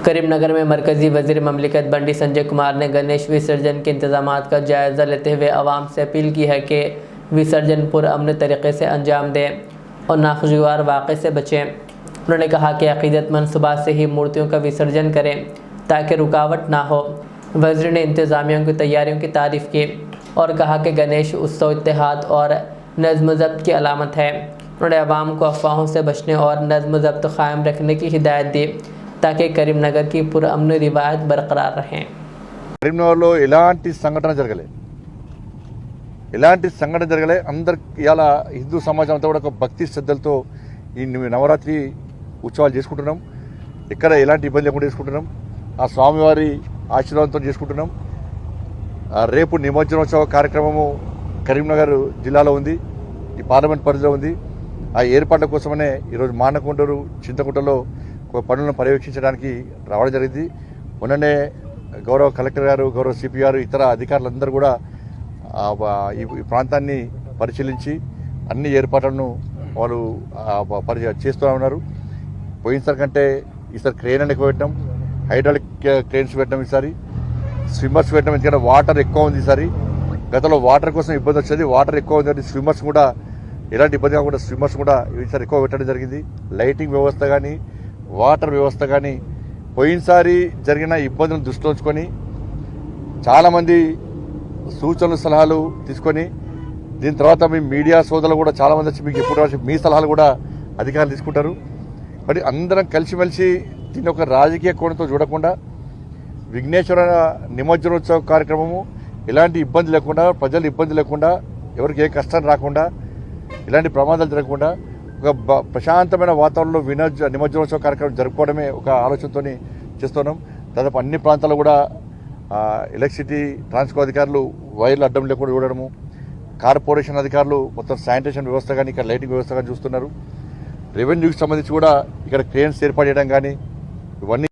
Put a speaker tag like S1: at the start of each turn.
S1: करीमनगर में मरकजी वजीर ममलिकत बंडी संजय कुमार ने गणेश विसर्जन के इंतजामात का जायज़ा लेते हुए आवाम से अपील की है कि विसर्जन पुरअमन तरीके से अंजाम दें और नाखुशगवार वाक़े से बचें। उन्होंने कहा कि अक़ीदतमंद सुबह से ही मूर्तियों का विसर्जन करें ताकि रुकावट ना हो। वज़ीर ने इंतज़ामिया की तैयारियों की तारीफ़ की और कहा कि गणेश उत्सव इत्तेहाद और नज़्म ज़ब्त की अलामत है। उन्होंने आवाम को अफवाहों से बचने और नज़्म ज़ब्त कायम रखने की हिदायत दी ताकि करीमनगर की पुरअमन रिवायत बरकरार रहें।
S2: కరీంనగర్లో ఎలాంటి సంఘటన జరగలే అందరు ఇవాళ హిందూ సమాజం అంతా కూడా ఒక భక్తి శ్రద్ధలతో ఈ నవరాత్రి ఉత్సవాలు చేసుకుంటున్నాం. ఎక్కడ ఎలాంటి ఇబ్బంది లేకుండా చేసుకుంటున్నాం. ఆ స్వామివారి ఆశీర్వాదంతో చేసుకుంటున్నాం. రేపు నిమజ్జనోత్సవ కార్యక్రమము కరీంనగర్ జిల్లాలో ఉంది, ఈ పార్లమెంట్ పరిధిలో ఉంది. ఆ ఏర్పాట్ల కోసమనే ఈరోజు మానకొండూరు చింతకుంటలో పనులను పర్యవేక్షించడానికి రావడం జరిగింది. మొన్ననే గౌరవ కలెక్టర్ గారు, గౌరవ సిపి గారు, ఇతర అధికారులందరూ కూడా ఈ ప్రాంతాన్ని పరిశీలించి అన్ని ఏర్పాట్లను వాళ్ళు చేస్తూ ఉన్నారు. పోయినసారి కంటే ఈసారి క్రేన్ అని ఎక్కువ పెట్టడం, హైడ్రాలిక్ క్రేన్స్ పెట్టడం, ఈసారి స్విమ్మర్స్ పెట్టడం. ఎందుకంటే వాటర్ ఎక్కువ ఉంది ఈసారి. గతంలో వాటర్ కోసం ఇబ్బంది వచ్చేది, వాటర్ ఎక్కువ ఉంది. స్విమ్మర్స్ కూడా ఎలాంటి ఇబ్బంది కాకుండా స్విమ్మర్స్ కూడా ఈసారి ఎక్కువ పెట్టడం జరిగింది. లైటింగ్ వ్యవస్థ కానీ, వాటర్ వ్యవస్థ కానీ పోయినసారి జరిగిన ఇబ్బందులను దృష్టిలో ఉంచుకొని చాలామంది సూచనలు సలహాలు తీసుకొని దీని తర్వాత మీ మీడియా సోదరులు కూడా చాలామంది వచ్చి మీకు ఎప్పుడు మీ సలహాలు కూడా అధికారులు తీసుకుంటారు. మరి అందరం కలిసిమెలిసి దీన్ని ఒక రాజకీయ కోణంతో చూడకుండా విఘ్నేశ్వర నిమజ్జనోత్సవ కార్యక్రమము ఎలాంటి ఇబ్బంది లేకుండా, ప్రజలు ఇబ్బంది లేకుండా, ఎవరికి ఏ కష్టం రాకుండా, ఇలాంటి ప్రమాదాలు జరగకుండా ఒక ప్రశాంతమైన వాతావరణంలో నిమజ్జనోత్సవ కార్యక్రమం జరుపుకోవడమే ఒక ఆలోచనతో చేస్తున్నాం. దాదాపు అన్ని ప్రాంతాల్లో కూడా ఎలక్ట్రిసిటీ ట్రాన్స్కో అధికారులు వైర్లు అడ్డం లేకుండా చూడడము, కార్పొరేషన్ అధికారులు మొత్తం శానిటేషన్ వ్యవస్థ కానీ, ఇక్కడ లైటింగ్ వ్యవస్థ కానీ చూస్తున్నారు. రెవెన్యూకి సంబంధించి కూడా ఇక్కడ క్రేన్స్ ఏర్పాటు చేయడం కానీ ఇవన్నీ